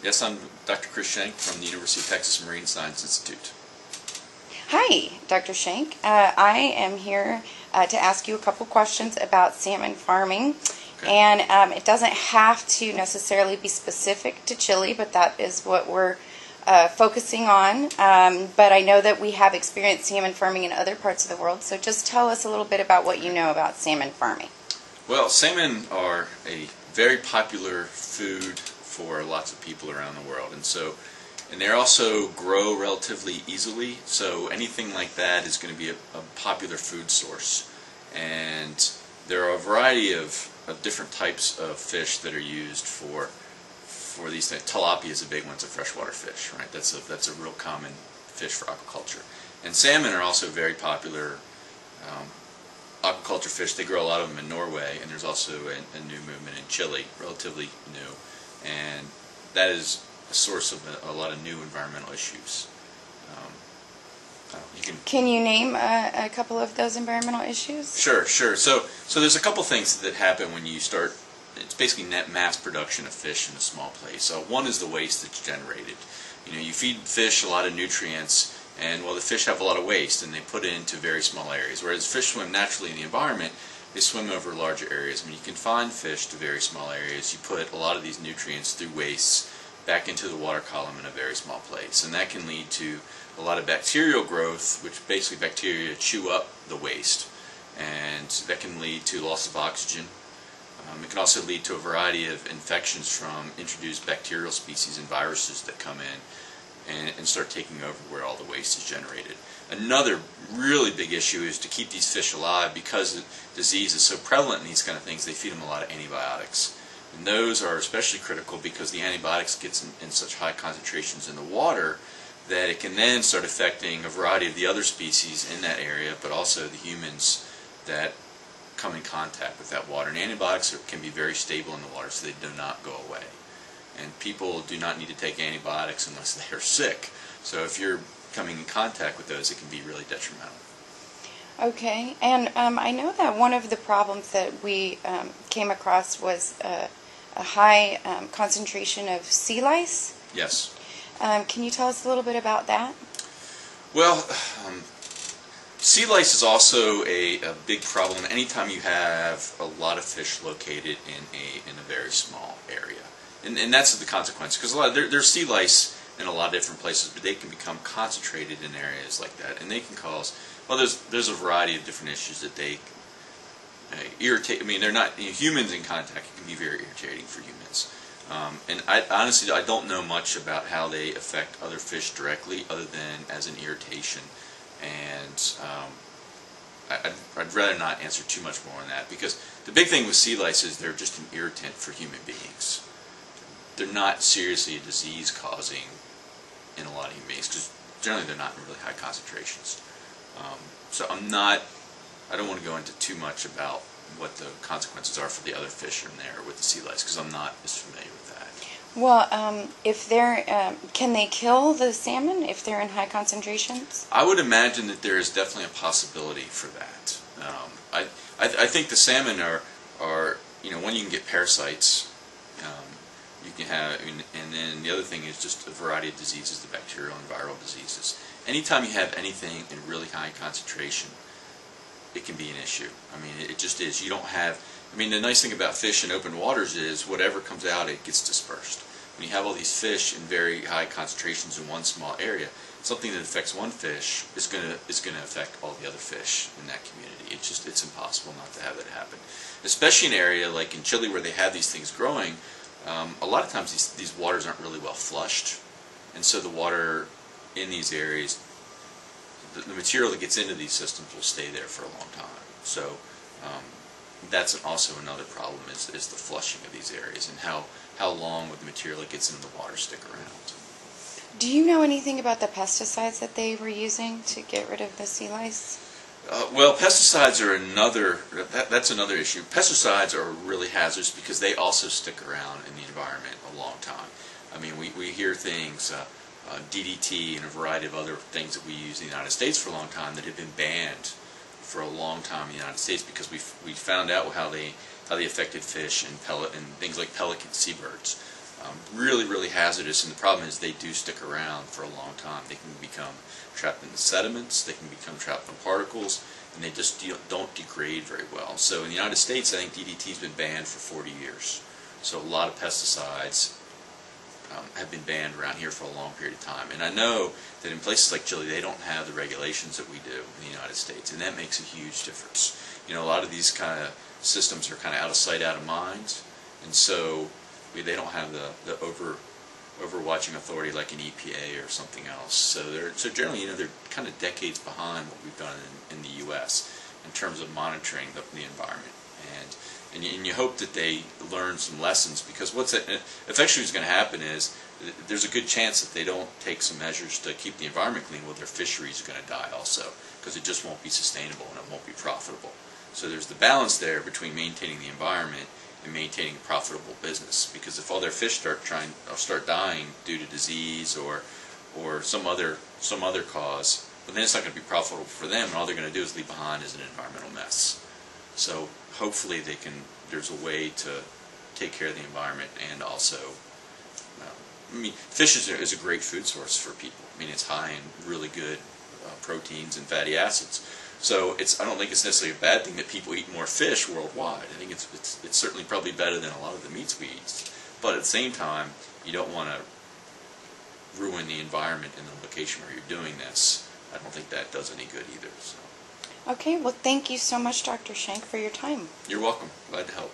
Yes, I'm Dr. Chris Schenk from the University of Texas Marine Science Institute. Hi, Dr. Schenk. I am here to ask you a couple questions about salmon farming. Okay. And it doesn't have to necessarily be specific to Chile, but that is what we're focusing on. But I know that we have experienced salmon farming in other parts of the world, so just tell us a little bit about what you know about salmon farming. Well, salmon are a very popular food for lots of people around the world, and they also grow relatively easily, so anything like that is going to be a popular food source. And there are a variety of different types of fish that are used for these things. Tilapia is a big one. It's a freshwater fish, right? That's a real common fish for aquaculture. And salmon are also very popular aquaculture fish. They grow a lot of them in Norway, and there's also a new movement in Chile, relatively new, and that is a source of a lot of new environmental issues. Can you name a couple of those environmental issues? Sure. So there's a couple things that happen when you start. It's basically net mass production of fish in a small place. One is the waste that's generated. You feed fish a lot of nutrients, and the fish have a lot of waste, and they put it into very small areas. Whereas fish swim naturally in the environment, they swim over larger areas. You confine fish to very small areas. You put a lot of these nutrients through wastes back into the water column in a very small place, and that can lead to a lot of bacterial growth, which basically bacteria chew up the waste, and that can lead to loss of oxygen. It can also lead to a variety of infections from introduced bacterial species and viruses that come in and start taking over where all the waste is generated. Another really big issue is to keep these fish alive. Because disease is so prevalent in these kind of things, they feed them a lot of antibiotics. And those are especially critical because the antibiotics get in such high concentrations in the water that it can then start affecting a variety of the other species in that area, but also the humans that come in contact with that water. And antibiotics can be very stable in the water, so they do not go away. And people do not need to take antibiotics unless they are sick. So if you're coming in contact with those, it can be really detrimental. Okay, and I know that one of the problems that we came across was a high concentration of sea lice. Yes. Can you tell us a little bit about that? Well, sea lice is also a big problem anytime you have a lot of fish located in a very small area. And that's the consequence, because there's sea lice in a lot of different places, but they can become concentrated in areas like that, and they can cause, there's a variety of different issues that they irritate. They're not, humans in contact, it can be very irritating for humans. And honestly, I don't know much about how they affect other fish directly, other than as an irritation. And I'd rather not answer too much more on that, because the big thing with sea lice is they're just an irritant for human beings. They're not seriously a disease causing in a lot of human beings, because generally they're not in really high concentrations. So I don't want to go into too much about what the consequences are for the other fish in there with the sea lice, because I'm not as familiar with that. Well, if can they kill the salmon if they're in high concentrations? I would imagine that there is definitely a possibility for that. I think the salmon are when you can get parasites, you can have, and then the other thing is just a variety of diseases, the bacterial and viral diseases. Anytime you have anything in really high concentration, it can be an issue. It just is. You don't have, the nice thing about fish in open waters is whatever comes out, it gets dispersed. When you have all these fish in very high concentrations in one small area, something that affects one fish is going to affect all the other fish in that community. It's impossible not to have that happen. Especially in an area like in Chile where they have these things growing, a lot of times these waters aren't really well flushed, and so the water in these areas, the material that gets into these systems will stay there for a long time. So that's also another problem is the flushing of these areas, and how long with the material that gets into the water stick around. Do you know anything about the pesticides that they were using to get rid of the sea lice? Pesticides are that's another issue. Pesticides are really hazardous because they also stick around in the environment a long time. We hear things, DDT and a variety of other things that we use in the United States for a long time that have been banned for a long time in the United States because we found out how they affected fish and things like pelican seabirds. really, really hazardous, and the problem is they do stick around for a long time. They can become trapped in the sediments, they can become trapped in particles, and they just don't degrade very well. So in the United States, I think DDT's been banned for 40 years. So a lot of pesticides have been banned around here for a long period of time. And I know that in places like Chile, they don't have the regulations that we do in the United States, and that makes a huge difference. You know, a lot of these kind of systems are kind of out of sight, out of mind, and so they don't have the overwatching authority like an EPA or something else. So generally, you know, they're kind of decades behind what we've done in the U.S. in terms of monitoring the environment. And you hope that they learn some lessons, because what's eventually going to happen is there's a good chance that they don't take some measures to keep the environment clean. Well, their fisheries are going to die also, because it just won't be sustainable and it won't be profitable. So there's the balance there between maintaining the environment and maintaining a profitable business. Because if all their fish start dying due to disease or some other cause, but then it's not going to be profitable for them, and all they're going to do is leave behind is an environmental mess. So hopefully there's a way to take care of the environment, and also, I mean, fish is a great food source for people. I mean, it's high in really good proteins and fatty acids. So I don't think it's necessarily a bad thing that people eat more fish worldwide. I think it's certainly probably better than a lot of the meats we eat. But at the same time, you don't want to ruin the environment in the location where you're doing this. I don't think that does any good either. So. Okay, well, thank you so much, Dr. Shank, for your time. You're welcome. Glad to help.